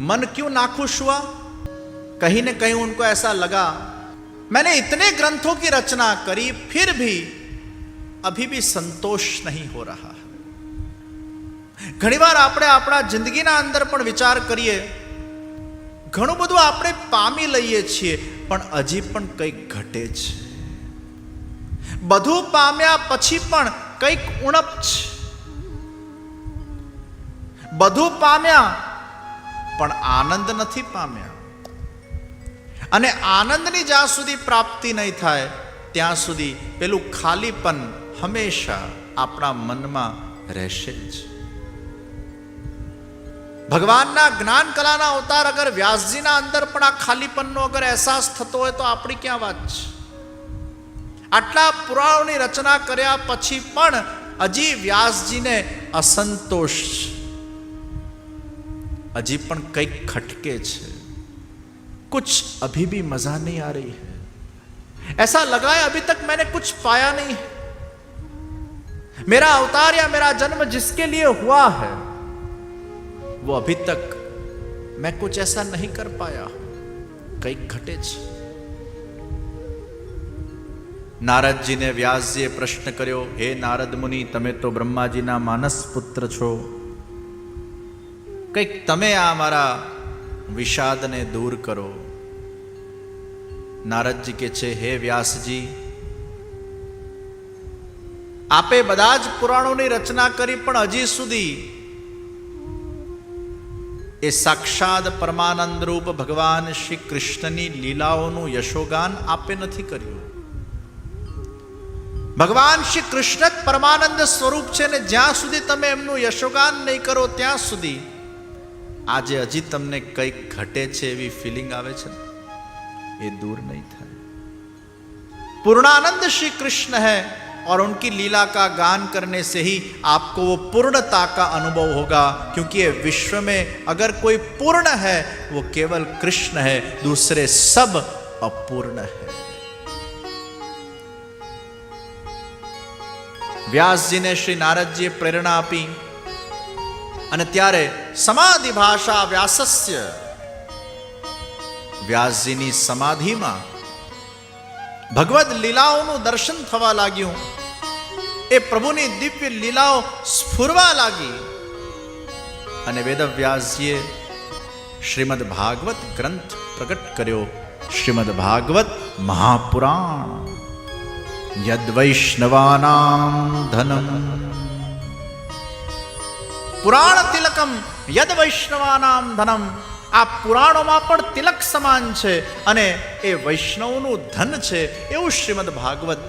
मन क्यों नाखुश हुआ? कहीं न कहीं उनको ऐसा लगा मैंने इतने ग्रंथों की रचना करी फिर भी अभी भी संतोष नहीं हो रहा. ઘણીવાર આપણે આપણા જિંદગીના અંદર પણ વિચાર કરીએ, ઘણું બધું આપણે પામી લઈએ છીએ પણ હજી પણ કંઈક ઘટે છે. બધું પામ્યા પછી પણ કંઈક ઉણપ છે. બધું પામ્યા પણ આનંદ નથી પામ્યા. અને આનંદની જ્યાં સુધી પ્રાપ્તિ નહીં થાય ત્યાં સુધી પેલું ખાલીપન હંમેશા આપણા મનમાં રહેશે જ. ભગવાનના જ્ઞાન કલાના અવતાર અગર વ્યાસજીના અંદર પણ આ ખાલીપનનો અગર અહેસાસ થતો હોય તો આપણી ક્યાં વાત છે? આટલા પુરાણોની રચના કર્યા પછી પણ હજી વ્યાસજીને અસંતોષ છે. હજી પણ કંઈક ખટકે છે. कुछ अभी भी मजा नहीं आ रही है. ऐसा लगा है अभी तक मैंने कुछ पाया नहीं है. मेरा अवतार या मेरा जन्म जिसके लिए हुआ है वो अभी तक मैं कुछ ऐसा नहीं कर पाया. कई घटे छे. नारद जी ने व्यास जी प्रश्न कर्यो, हे नारद मुनि तमे तो ब्रह्मा जी ना मानस पुत्र छो, कई तमे आ मारा विषाद ने दूर करो. नारद जी के छे, हे व्यास जी आपे બધા જ પુરાણોની રચના કરી પણ હજી સુધી એ સાક્ષાત પરમાનંદ રૂપ ભગવાન શ્રી કૃષ્ણની લીલાઓનું યશોગાન આપે નથી કર્યું. ભગવાન શ્રી કૃષ્ણ જ પરમાનંદ સ્વરૂપ છે ને જ્યાં સુધી તમે એમનું યશોગાન નહીં કરો ત્યાં સુધી આજે હજી તમને કંઈક ઘટે છે એવી ફીલિંગ આવે છે, ये दूर नहीं था. पूर्णानंद श्री कृष्ण है और उनकी लीला का गान करने से ही आपको वो पूर्णता का अनुभव होगा. क्योंकि ये विश्व में अगर कोई पूर्ण है वो केवल कृष्ण है, दूसरे सब अपूर्ण है. व्यास जी ने श्री नारद जी प्रेरणा आपी અને ત્યારે સમાધિ ભાષા વ્યાસસ્ય, વ્યાસજીની સમાધિમાં ભગવદ લીલાઓનું દર્શન થવા લાગ્યું. એ પ્રભુની દિવ્ય લીલાઓ સ્ફુરવા લાગી અને વેદવ્યાસજીએ શ્રીમદ ભાગવત ગ્રંથ પ્રગટ કર્યો. શ્રીમદ ભાગવત મહાપુરાણ યદ વૈષ્ણવાનામ ધનમ પુરાણ તિલકમ યદ વૈષ્ણવાનામ ધનમ. આ પુરાણોમાં પણ તિલક સમાન છે અને એ વૈષ્ણવનું ધન છે એવું શ્રીમદ ભાગવત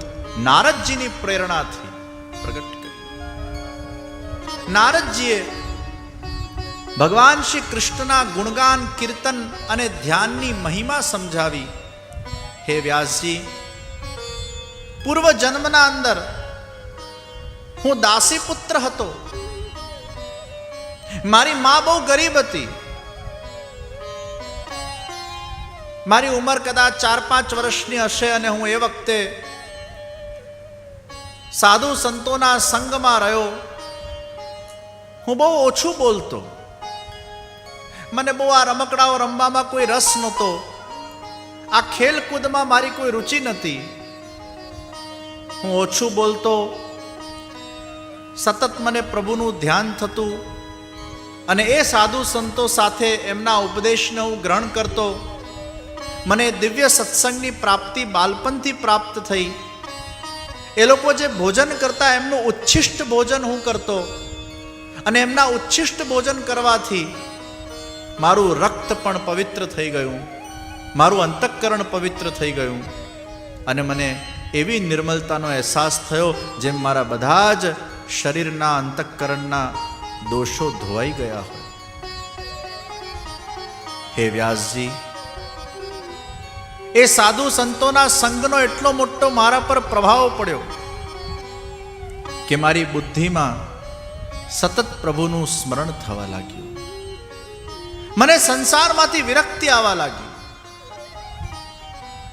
નારદજીની પ્રેરણાથી પ્રગટ કર્યું. નારદજીએ ભગવાન શ્રી કૃષ્ણના ગુણગાન કીર્તન અને ધ્યાનની મહિમા સમજાવી. હે વ્યાસજી, પૂર્વ જન્મના અંદર હું દાસી પુત્ર હતો. મારી માં બહુ ગરીબ હતી. મારી ઉંમર કદાચ 4-5 વર્ષની હશે અને હું એ વખતે સાધુ સંતોના સંગમાં રહ્યો. હું બહુ ઓછું બોલતો. મને બહુ આ રમકડાઓ રમવામાં કોઈ રસ નહોતો. આ ખેલકૂદમાં મારી કોઈ રુચિ નથી. હું ઓછું બોલતો. સતત મને પ્રભુનું ધ્યાન થતું અને એ સાધુ સંતો સાથે એમના ઉપદેશને હું ગ્રહણ કરતો. મને દિવ્ય સત્સંગની પ્રાપ્તિ બાળપણથી પ્રાપ્ત થઈ. એ લોકો જે ભોજન કરતા એમનું ઉચ્છિષ્ટ ભોજન હું કરતો અને એમના ઉચ્છિષ્ટ ભોજન કરવાથી મારું રક્ત પણ પવિત્ર થઈ ગયું, મારું અંતઃકરણ પવિત્ર થઈ ગયું અને મને એવી નિર્મલતાનો અહેસાસ થયો જેમ મારા બધા જ શરીરના અંતઃકરણના દોષો ધોવાઈ ગયા હોય. હે વ્યાસજી, એ સાધુ સંતોના સંગનો એટલો મોટો મારા પર પ્રભાવ પડ્યો કે મારી બુદ્ધિમાં સતત પ્રભુનું સ્મરણ થવા લાગ્યું. મને સંસારમાંથી વિરક્તિ આવવા લાગી.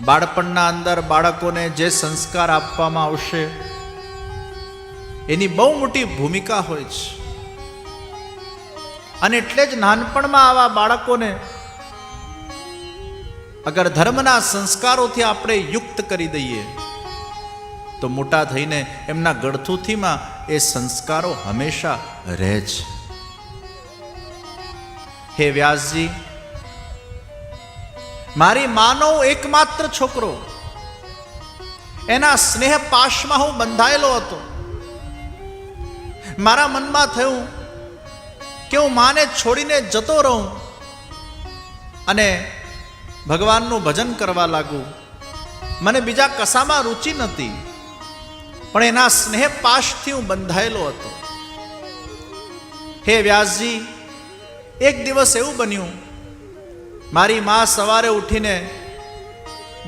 બાળપણના અંદર બાળકોને જે સંસ્કાર આપવામાં આવશે એની બહુ મોટી ભૂમિકા હોય છે. અને એટલે જ નાનપણમાં આવા બાળકોને અગર ધર્મના સંસ્કારોથી આપણે યુક્ત કરી દઈએ તો મોટા થઈને એમના ગળથુથીમાં એ સંસ્કારો હંમેશા રહે છે. હે વ્યાસજી, મારી માનો એકમાત્ર છોકરો, એના સ્નેહ પાશમાં હું બંધાયેલો હતો. મારા મનમાં થયું કે હું માને છોડીને જતો રહું અને ભગવાનનું ભજન કરવા લાગુ. મને બીજા કશામાં રુચિ નથી, પણ એના સ્નેહ પાશથી હું બંધાયેલો હતો. હે વ્યાસજી, એક દિવસ એવું બન્યું, મારી મા સવારે ઉઠીને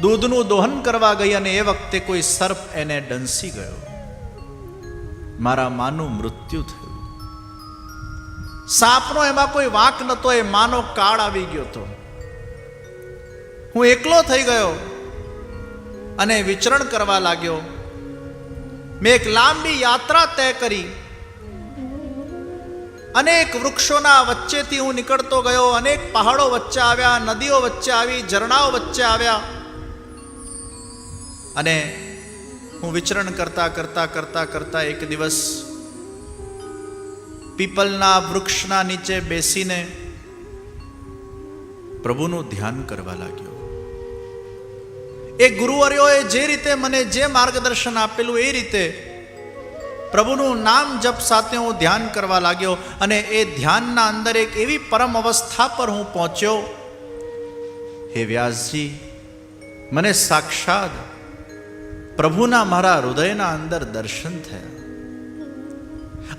દૂધનું દોહન કરવા ગઈ અને એ વખતે કોઈ સર્પ એને ડંસી ગયો. મારા માનું મૃત્યુ થયું. સાપનો એમાં કોઈ વાંક નતો, એ માનો કાળ આવી ગયો હતો. હું એકલો થઈ ગયો અને વિચરણ કરવા લાગ્યો. મેં એક લાંબી યાત્રા તય કરી. અનેક વૃક્ષોના વચ્ચેથી હું નીકળતો ગયો. અનેક પહાડો વચ્ચે આવ્યા, નદીઓ વચ્ચે આવી, ઝરણાઓ વચ્ચે આવ્યા, અને હું વિચરણ કરતા કરતા કરતા કરતા એક દિવસ પીપલના વૃક્ષના નીચે બેસીને પ્રભુનું ધ્યાન કરવા લાગ્યો. એ ગુરુવર્યોએ જે રીતે મને જે માર્ગદર્શન આપેલું એ રીતે પ્રભુનું નામ જપ સાથે હું ધ્યાન કરવા લાગ્યો. અને એ ધ્યાનના અંદર એક એવી પરમ અવસ્થા પર હું પહોંચ્યો. હે વ્યાસજી, મને સાક્ષાત પ્રભુના મારા હૃદયના અંદર દર્શન થયા.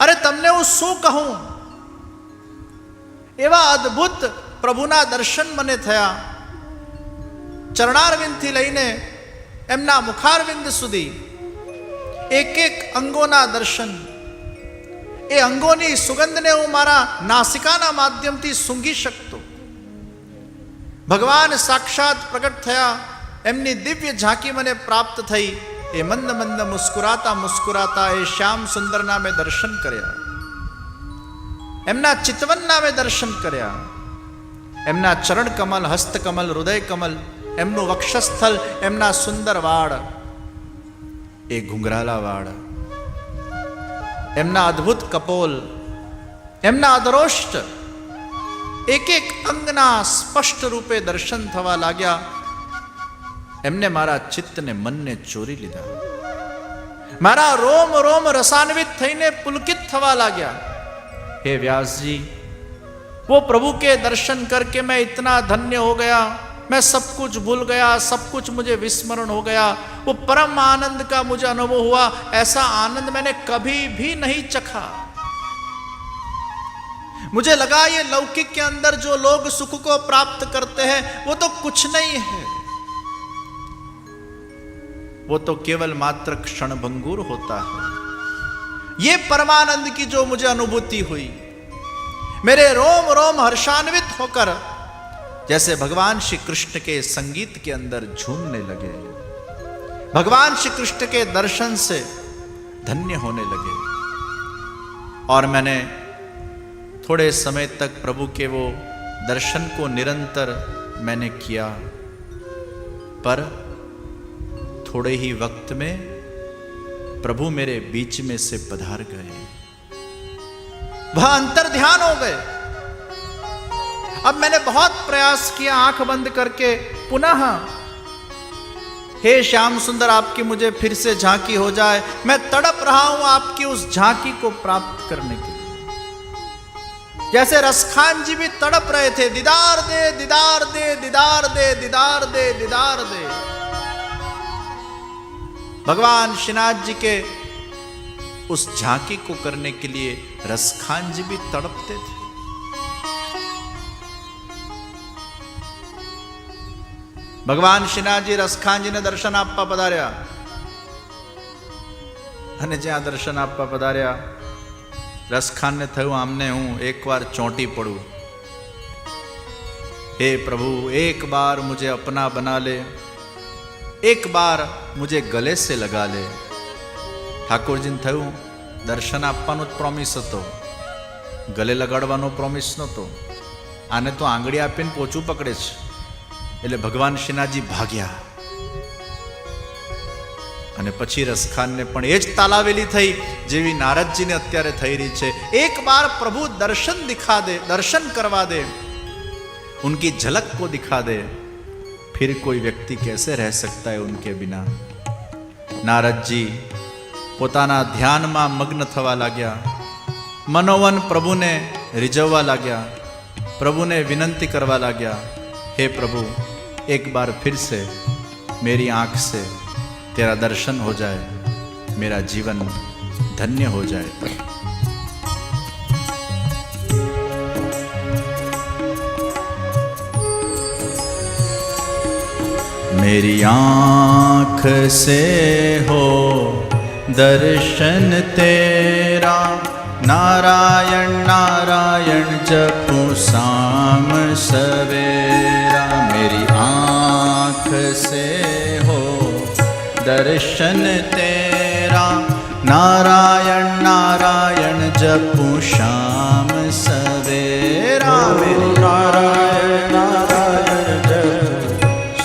અરે તમને હું શું કહું, એવા અદ્ભુત પ્રભુના દર્શન મને થયા. ચરણારવિંદથી લઈને એમના મુખારવિંદ સુધી એક એક અંગોના દર્શન. એ અંગોની સુગંધને હું મારા નાસિકાના માધ્યમથી સૂંઘી શકતો. ભગવાન સાક્ષાત પ્રગટ થયા, એમની દિવ્ય ઝાંકી મને પ્રાપ્ત થઈ. એ મંદ મંદ મુસ્કુરાતા મુસ્કુરાતા એ શ્યામ સુંદરના મેં દર્શન કર્યા. એમના ચિતવનના મેં દર્શન કર્યા. એમના ચરણ કમલ, હસ્ત કમલ, હૃદય કમલ, એમનું વક્ષસ્થલ, એમના સુંદર વાળ, એ ઘુંઘરાલા વાળ, એમના અદ્ભુત કપોલ, એમના અધરોષ્ટ, એક એક અંગના સ્પષ્ટ રૂપે દર્શન થવા લાગ્યા. એમને મારા ચિત્તને, મનને ચોરી લીધા. મારા રોમ રોમ રસાન્વિત થઈને પુલકિત થવા લાગ્યા. हे व्यास जी, वो प्रभु के दर्शन करके मैं इतना धन्य हो गया, मैं सब कुछ भूल गया, सब कुछ मुझे विस्मरण हो गया. वो परम आनंद का मुझे अनुभव हुआ. ऐसा आनंद मैंने कभी भी नहीं चखा. मुझे लगा ये लौकिक के अंदर जो लोग सुख को प्राप्त करते हैं वो तो कुछ नहीं है, वो तो केवल मात्र क्षणभंगुर होता है. ये परमानंद की जो मुझे अनुभूति हुई, मेरे रोम रोम हर्षान्वित होकर जैसे भगवान श्री कृष्ण के संगीत के अंदर झूमने लगे, भगवान श्री कृष्ण के दर्शन से धन्य होने लगे. और मैंने थोड़े समय तक प्रभु के वो दर्शन को निरंतर मैंने किया, पर थोड़े ही वक्त में प्रभु मेरे बीच में से पधार गए. वह अंतर ध्यान हो गए. अब मैंने बहुत प्रयास किया आंख बंद करके पुनः, हे श्याम सुंदर आपकी मुझे फिर से झांकी हो जाए. मैं तड़प रहा हूं आपकी उस झांकी को प्राप्त करने के लिए. जैसे रसखान जी भी तड़प रहे थे, दीदार दे दीदार दे दीदार दे दीदार दे दीदार दे. भगवान श्रीनाथ जी के उस झांकी को करने के लिए रसखान जी भी तड़पते थे. भगवान श्रीनाथ जी रसखान जी ने दर्शन आपवा पधार्या, અને જ્યાં દર્શન આપવા પધાર્યા, રસખાનને થયું આમને હું એકવાર ચોંટી પડું. हे प्रभु, एक बार मुझे अपना बना ले, एक बार मुझे गले से लगा ले. ઠાકોરજીને થયું દર્શન આપવાનો જ પ્રોમિસ હતો, ગલે લગાડવાનો પ્રોમિસ નહોતો, આને તો આંગળી આપીને પોચું પકડે છે. એટલે ભગવાન શ્રીનાથજી ભાગ્યા અને પછી રસખાનને પણ એ જ તાલાવેલી થઈ જેવી નારદજીને અત્યારે થઈ રહી છે. એક બાર પ્રભુ દર્શન દિખા દે, દર્શન કરવા દે, उनकी झलक को दिखा दे, फिर कोई व्यक्ति कैसे रह सकता है उनके बिना. નારદજી પોતાના ધ્યાનમાં મગ્ન થવા લાગ્યા, મનોવન પ્રભુને રીઝવવા લાગ્યા, પ્રભુને વિનંતી કરવા લાગ્યા, હે પ્રભુ एक बार फिर से मेरी आंख से तेरा दर्शन हो जाए, मेरा जीवन धन्य हो जाए. मेरी आँख से हो दर्शन तेरा, नारायण नारायण जपूं शाम सवेरा. मेरी आँख से हो दर्शन तेरा, नारायण नारायण जपूं शाम सवेरा. मेरी नारायण नारायण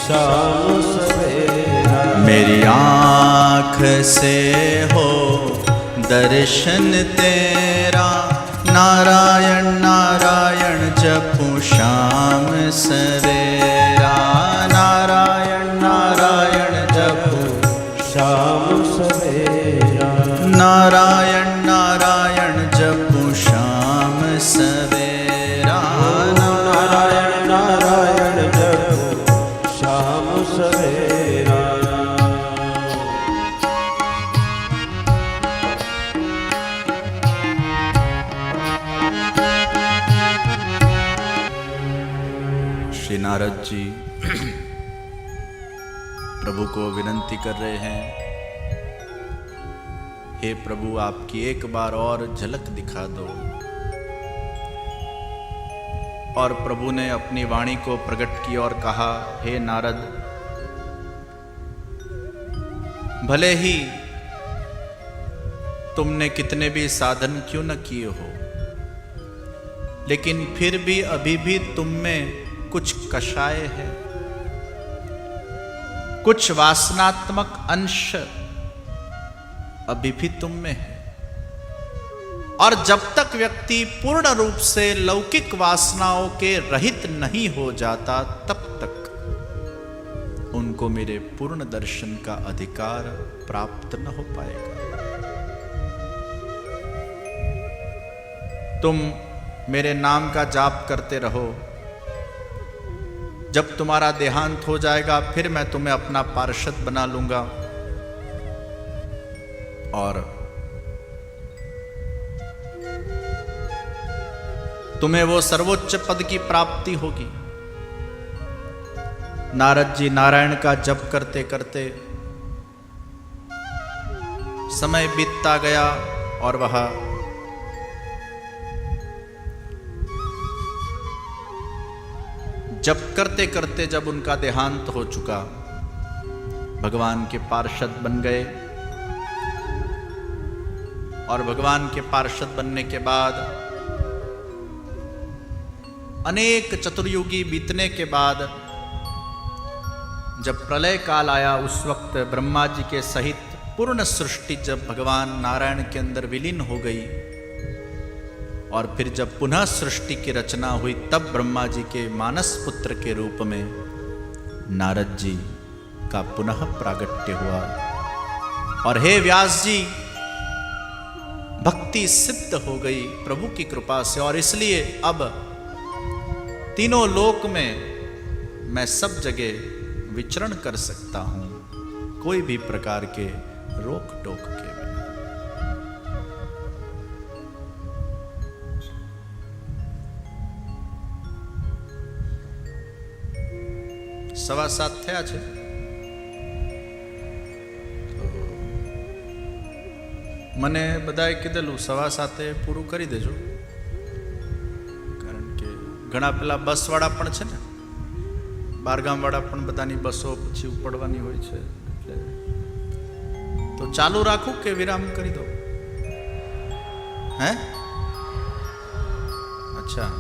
शाम सवेरा. मेरी आँख से हो दर्शन तेरा, नारायण नारायण जपूं शाम सवेरा. नारायण नारायण जपूं शाम सवेरा. नारायण नारायण जपूं शाम सवेरा. नारायण नारायण जपूं शाम सवेरा. श्री नारद जी प्रभु को विनंती कर रहे हैं, हे प्रभु आपकी एक बार और झलक दिखा दो. और प्रभु ने अपनी वाणी को प्रकट की और कहा, हे नारद, भले ही तुमने कितने भी साधन क्यों न किए हो, लेकिन फिर भी अभी भी तुम में कुछ कषाय है, कुछ वासनात्मक अंश अभी भी तुम में है. और जब तक व्यक्ति पूर्ण रूप से लौकिक वासनाओं के रहित नहीं हो जाता, तब तक उनको मेरे पूर्ण दर्शन का अधिकार प्राप्त न हो पाएगा. तुम मेरे नाम का जाप करते रहो, जब तुम्हारा देहांत हो जाएगा फिर मैं तुम्हें अपना पार्षद बना लूंगा और तुम्हें वो सर्वोच्च पद की प्राप्ति होगी. नारद जी नारायण का जप करते करते समय बीतता गया और वह जप करते करते जब उनका देहांत हो चुका, भगवान के पार्षद बन गए. और भगवान के पार्षद बनने के बाद अनेक चतुर्युगी बीतने के बाद जब प्रलय काल आया, उस वक्त ब्रह्मा जी के सहित पूर्ण सृष्टि जब भगवान नारायण के अंदर विलीन हो गई और फिर जब पुनः सृष्टि की रचना हुई, तब ब्रह्मा जी के मानस पुत्र के रूप में नारद जी का पुनः प्रागट्य हुआ. और हे व्यास जी, भक्ति सिद्ध हो गई प्रभु की कृपा से, और इसलिए अब तीनों लोक में मैं सब जगह विचरण कर सकता हूं, कोई भी प्रकार के रोक टोक के बिना. 7:15 થયા છે. મને બધાએ કીધેલું 7:15 પૂરું કરી દેજો, કારણ કે ઘણા પેલા બસવાળા પણ છે ને, બારગામવાળા પણ બધાની બસો પછી ઉપડવાની હોય છે, એટલે તો ચાલુ રાખું કે વિરામ કરી દો? હે અચ્છા,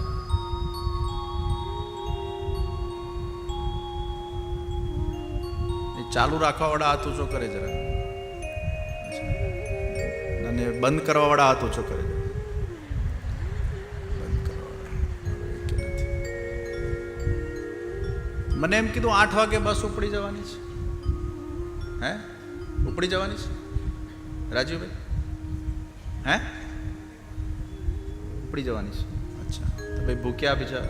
ચાલુ રાખવા વાળા હાથ ઊંચો કરે જરા, અને બંધ કરવા વાળા હાથ ઊંચો કરે. બંધ કરવા વાળા. મને એમ કીધું 8 વાગે બસ ઉપડી જવાની છે. હે, ઉપડી જવાની છે રાજુભાઈ? હે, ઉપડી જવાની છે. અચ્છા, તો ભાઈ ભૂખ્યા બીજા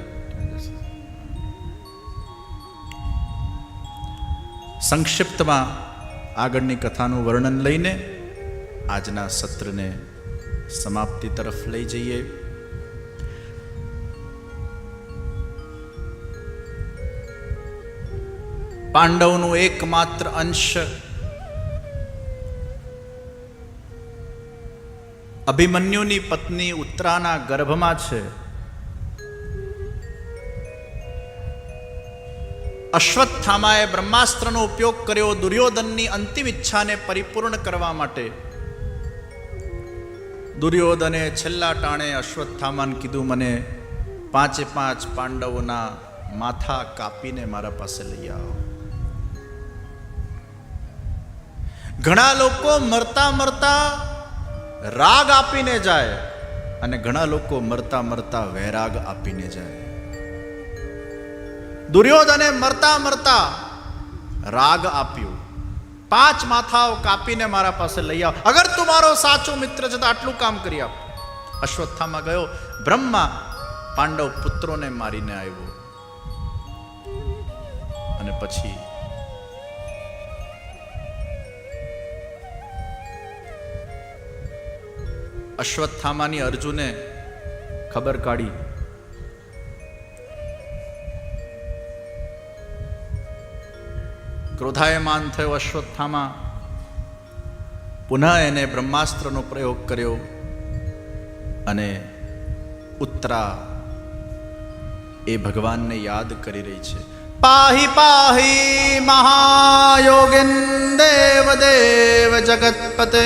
સંક્ષિપ્તમાં આગળની કથાનું વર્ણન લઈને આજના સત્રને સમાપ્તિ તરફ લઈ જઈએ. પાંડવનું એકમાત્ર અંશ અભિમન્યુની પત્ની ઉત્તરાના ગર્ભમાં છે. અશ્વત્થામાએ બ્રહ્માસ્ત્રનો ઉપયોગ કર્યો દુર્યોધનની અંતિમ ઈચ્છાને પરિપૂર્ણ કરવા માટે. દુર્યોધને છેલ્લા ટાણે અશ્વત્થામાને કીધું, મને 5 પાંડવોના માથા કાપીને મારા પાસે લઈ આવો. ઘણા લોકો મરતા મરતા રાગ આપીને જાય અને ઘણા લોકો મરતા મરતા વૈરાગ આપીને જાય. દુર્યોધને મરતા મરતા રાગ આપ્યું, 5 માથાઓ કાપીને મારા પાસે લઈ આવ. અગર તું મારો સાચો મિત્ર છે તો આટલું કામ કરી આપ. અશ્વત્થામા ગયો. બ્રહ્મા પાંડવ પુત્રોને મારીને આવ્યો અને પછી અશ્વત્થામાની અર્જુને ખબર કાઢી. ક્રોધાયમાન થયો અશ્વત્થામા. પુનઃ એને બ્રહ્માસ્ત્રનો પ્રયોગ કર્યો અને ઉત્તરા એ ભગવાનને યાદ કરી રહી છે. પાહી પાહી મહાયોગિન દેવ દેવ જગતપતે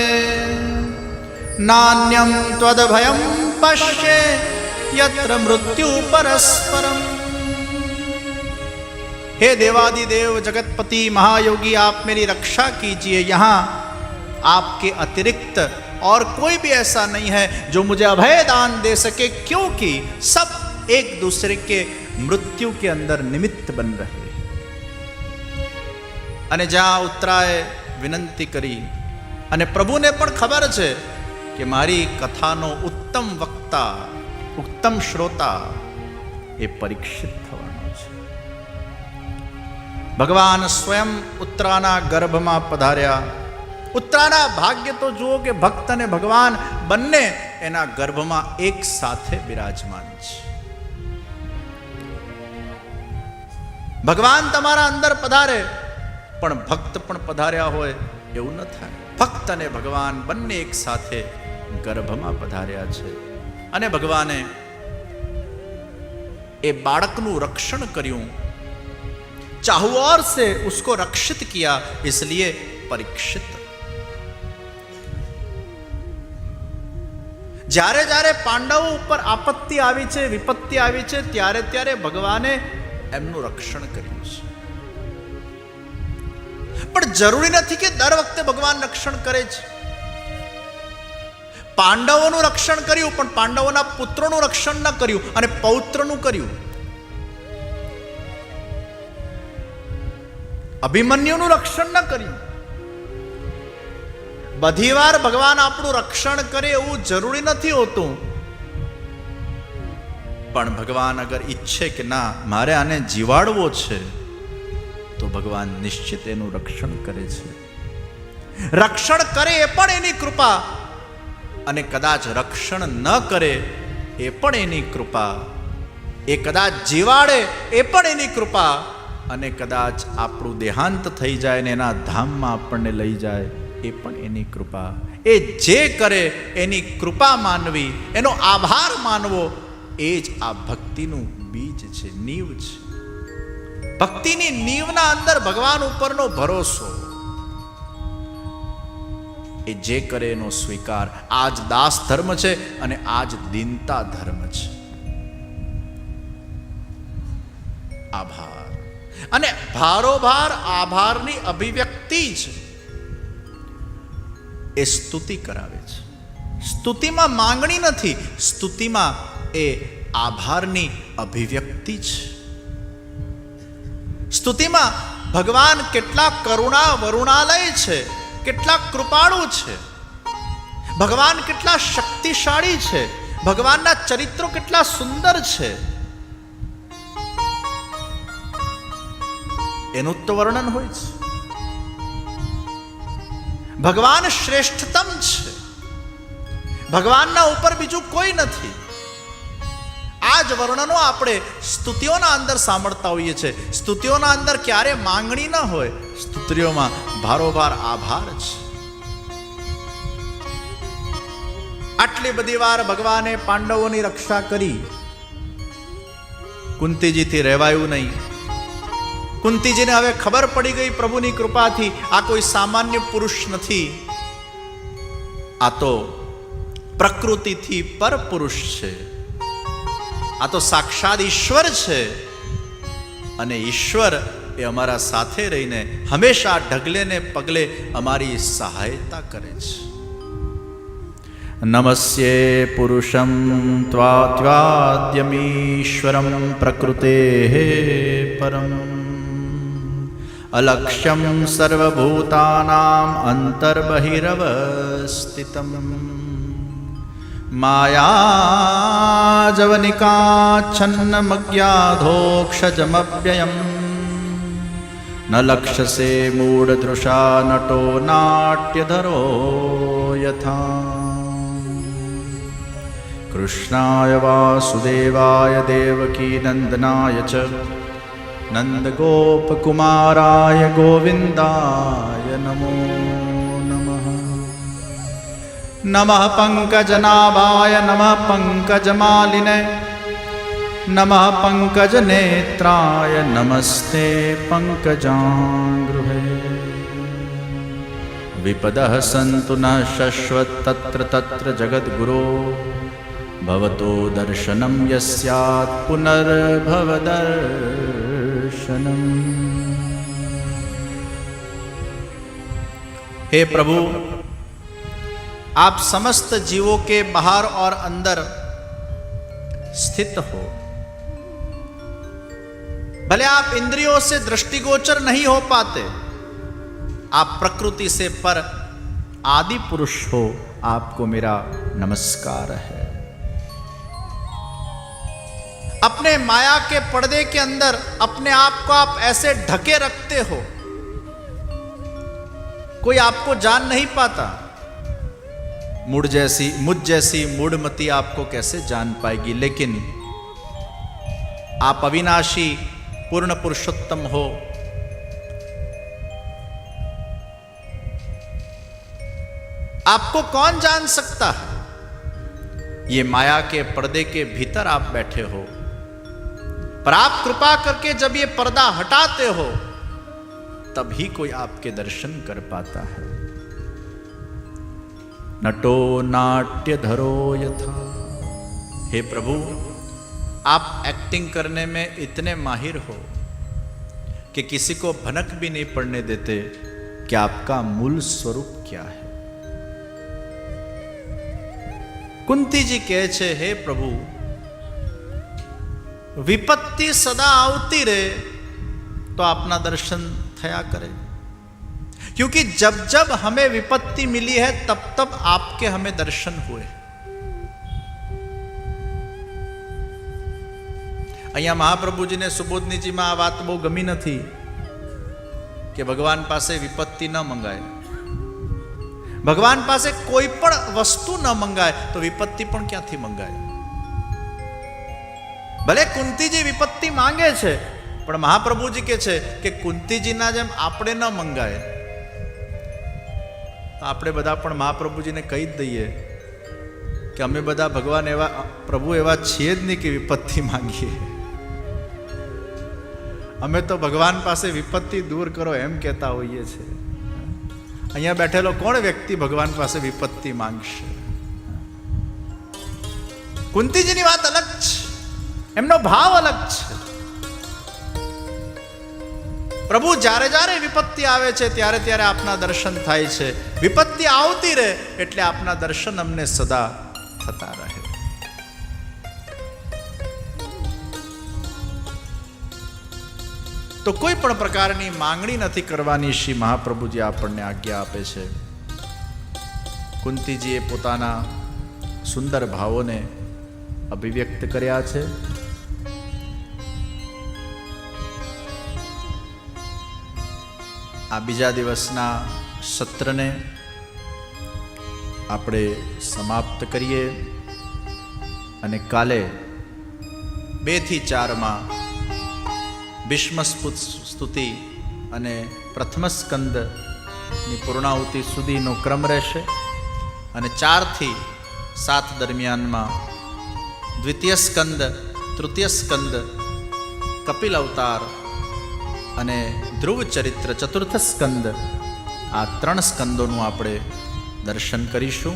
નાન્યમ ત્વદભયમ પશ્યે યત્ર મૃત્યુ પરસ્પરમ. हे देवादिदेव जगतपति महायोगी, आप मेरी रक्षा कीजिए. यहाँ आपके अतिरिक्त और कोई भी ऐसा नहीं है जो मुझे अभय दान दे सके, क्योंकि सब एक दूसरे के मृत्यु के अंदर निमित्त बन रहे. અને જ્યાં ઉત્તરાએ વિનંતી કરી અને પ્રભુને પણ ખબર છે કે મારી કથાનો ઉત્તમ વક્તા, ઉત્તમ શ્રોતા એ પરીક્ષિત થવાનો છે. ભગવાન સ્વયં ઉત્તરાના ગર્ભમાં પધાર્યા. ઉત્તરાના ભાગ્ય તો જુઓ કે ભક્ત અને ભગવાન બંને એના ગર્ભમાં એક સાથે બિરાજમાન છે. ભગવાન તમારા અંદર પધારે પણ ભક્ત પણ પધાર્યા હોય એવું ન થાય. ભક્ત અને ભગવાન બંને એક સાથે ગર્ભમાં પધાર્યા છે અને ભગવાને એ બાળકનું રક્ષણ કર્યું. चाहुओर से उसको रक्षित किया, इसलिए परीक्षित. જ્યારે જ્યારે પાંડવો ઉપર આપત્તિ આવી છે, વિપત્તિ આવી છે, ત્યારે ત્યારે ભગવાને એમનું રક્ષણ કર્યું છે. પણ જરૂરી નથી કે દર વખતે ભગવાન રક્ષણ કરે છે. પાંડવોનું રક્ષણ કર્યું પણ પાંડવોના પુત્રોનું રક્ષણ ન કર્યું અને પૌત્રનું કર્યું. અભિમન્યુનું રક્ષણ ન કર્યું. બધી વાર ભગવાન આપણું રક્ષણ કરે એવું જરૂરી નથી હોતું. પણ ભગવાન અગર ઈચ્છે કે ના મારે આને જીવાડવો છે તો ભગવાન નિશ્ચિત એનું રક્ષણ કરે છે. રક્ષણ કરે એ પણ એની કૃપા અને કદાચ રક્ષણ ન કરે એ પણ એની કૃપા. એ કદાચ જીવાડે એ પણ એની કૃપા અને કદાચ આપણું દેહાંત થઈ જાય ને એના ધામમાં આપણને લઈ જાય એ પણ એની કૃપા. એ જે કરે એની કૃપા માનવી, એનો આભાર માનવો, એ જ આ ભક્તિનું બીજ છે, નીવ છે. ભક્તિની નીવના અંદર ભગવાન ઉપરનો ભરોસો. એ જે કરે એનો સ્વીકાર. આ જ દાસ ધર્મ છે અને આ જ દીનતા ધર્મ છે. આભાર. અને ભારોભાર આભારની અભિવ્યક્તિ જ એ સ્તુતિ કરાવે છે. સ્તુતિમાં માંગણી નથી, સ્તુતિમાં એ આભારની અભિવ્યક્તિ છે. સ્તુતિમાં ભગવાન કેટલા કરુણા વરુણાલય છે, કેટલા કૃપાળુ છે, ભગવાન કેટલા શક્તિશાળી છે, ભગવાનના ચરિત્રો કેટલા સુંદર છે, એનું તો વર્ણન હોય છે. ભગવાન શ્રેષ્ઠતમ છે, ભગવાનના ઉપર બીજું કોઈ નથી. આ જ વર્ણનો આપણે સ્તુતિઓના અંદર સાંભળતા હોઈએ છીએ. સ્તુતિઓના અંદર ક્યારે માંગણી ન હોય, સ્તુતિઓમાં ભારોભાર આભાર છે. આટલી બધી વાર ભગવાને પાંડવોની રક્ષા કરી, કુંતીજીથી રહેવાયું નહીં. કુંતીજીને હવે ખબર પડી ગઈ પ્રભુની કૃપાથી આ કોઈ સામાન્ય પુરુષ નથી, આ તો પ્રકૃતિથી પર પુરુષ છે, આ તો સાક્ષાત ઈશ્વર છે. અને ઈશ્વર એ અમારા સાથે રહીને હંમેશા ઢગલે ને પગલે અમારી સહાયતા કરે છે. નમસ્યે પુરુષમ ત્વાદ્યમીશ્વરમ પ્રકૃતેઃ પરમ અલક્ષ્યમ સર્વભૂતાનામ અંતર્બહિરવસ્થિતમ માયાજવનિકાચ્છન્નમજ્ઞાધોક્ષજમવ્યયમ ન લક્ષ્યસે મૂઢદૃશા નટો નાટ્યધરો યથા. કૃષ્ણાય વાસુદેવાય દેવકી નંદનાય ચ નંદગોપકુમારાય ગોવિંદાય નમો નમઃ. નમઃ પંકજનાભાય નમઃ પંકજમાલિને નમઃ પંકજનેત્રાય નમસ્તે પંકજાંગૃહે. વિપદઃ સંતુ ન શશ્વત તત્ર તત્ર જગદ્ગુરો ભવતો દર્શનમ યસ્યાત પુનર્ભવ દર્શનમ. हे प्रभु, आप समस्त जीवों के बाहर और अंदर स्थित हो. भले आप इंद्रियों से दृष्टिगोचर नहीं हो पाते, आप प्रकृति से पर आदि पुरुष हो. आपको मेरा नमस्कार है. अपने माया के पर्दे के अंदर अपने आप को आप ऐसे ढके रखते हो, कोई आपको जान नहीं पाता. मुझ जैसी मूढ़मती आपको कैसे जान पाएगी. लेकिन आप अविनाशी पूर्ण पुरुषोत्तम हो. आपको कौन जान सकता है. ये माया के पर्दे के भीतर आप बैठे हो, पर आप कृपा करके जब ये पर्दा हटाते हो तभी कोई आपके दर्शन कर पाता है. नटो नाट्यधरो यथा. हे प्रभु, आप एक्टिंग करने में इतने माहिर हो कि किसी को भनक भी नहीं पड़ने देते कि आपका मूल स्वरूप क्या है. कुंती जी कहे छे, हे प्रभु, विपत्ति सदा आवती रहे तो अपना दर्शन थया करे. क्योंकि जब जब हमें विपत्ति मिली है तब तब आपके हमें दर्शन हुए. અહીંયા મહાપ્રભુજીને સુબોધનીજીમાં આ વાત બહુ ગમી નથી કે ભગવાન પાસે વિપત્તિ ન મંગાય. ભગવાન પાસે કોઈ પણ વસ્તુ ન મંગાય તો વિપત્તિ પણ ક્યાંથી મંગાય. ભલે કુંતીજી વિપત્તિ માંગે છે, પણ મહાપ્રભુજી કહે છે કે કુંતીજીના જેમ આપણે ન મંગાય. આપણે બધા પણ મહાપ્રભુજીને કહી જ દઈએ કે અમે બધા ભગવાન એવા પ્રભુ એવા છીએ જ નહીં કે વિપત્તિ માંગીએ. અમે તો ભગવાન પાસે વિપત્તિ દૂર કરો એમ કહેતા હોઈએ છીએ. અહીંયા બેઠેલો કોણ વ્યક્તિ ભગવાન પાસે વિપત્તિ માંગશે. કુંતીજીની વાત અલગ છે, એમનો ભાવ અલગ છે. પ્રભુ જ્યારે જ્યારે વિપત્તિ આવે છે ત્યારે ત્યારે આપના દર્શન થાય છે. વિપત્તિ આવતી રહે એટલે આપના દર્શન અમને સદા થતા રહે. તો કોઈ પણ પ્રકારની માંગણી નથી કરવાની. શ્રી મહાપ્રભુજી આપણને આજ્ઞા આપે છે. કુંતીજીએ પોતાના સુંદર ભાવોને અભિવ્યક્ત કર્યા છે. આ બીજા દિવસના સત્રને આપણે સમાપ્ત કરીએ અને કાલે 2 થી 4 ભીષ્મ સ્તુતિ અને પ્રથમ સ્કંદની પૂર્ણાહુતિ સુધીનો ક્રમ રહેશે અને 4 થી 7 દરમિયાનમાં દ્વિતીય સ્કંદ, તૃતીય સ્કંદ, કપિલ અવતાર અને ધ્રુવ ચરિત્ર ચતુર્થ સ્કંદ, આ 3 સ્કંદોનું આપણે દર્શન કરીશું.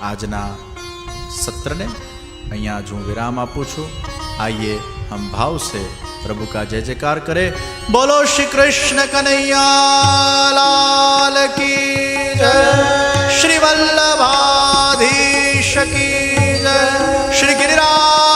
આજના સત્રને અહીંયા જ હું વિરામ આપું છું. આइए हम भाव से प्रभु का जय जयकार करें. बोलो श्री कृष्ण कन्हैया लाल की जय. श्री वल्लभाधीश की जय. श्री गिरिराज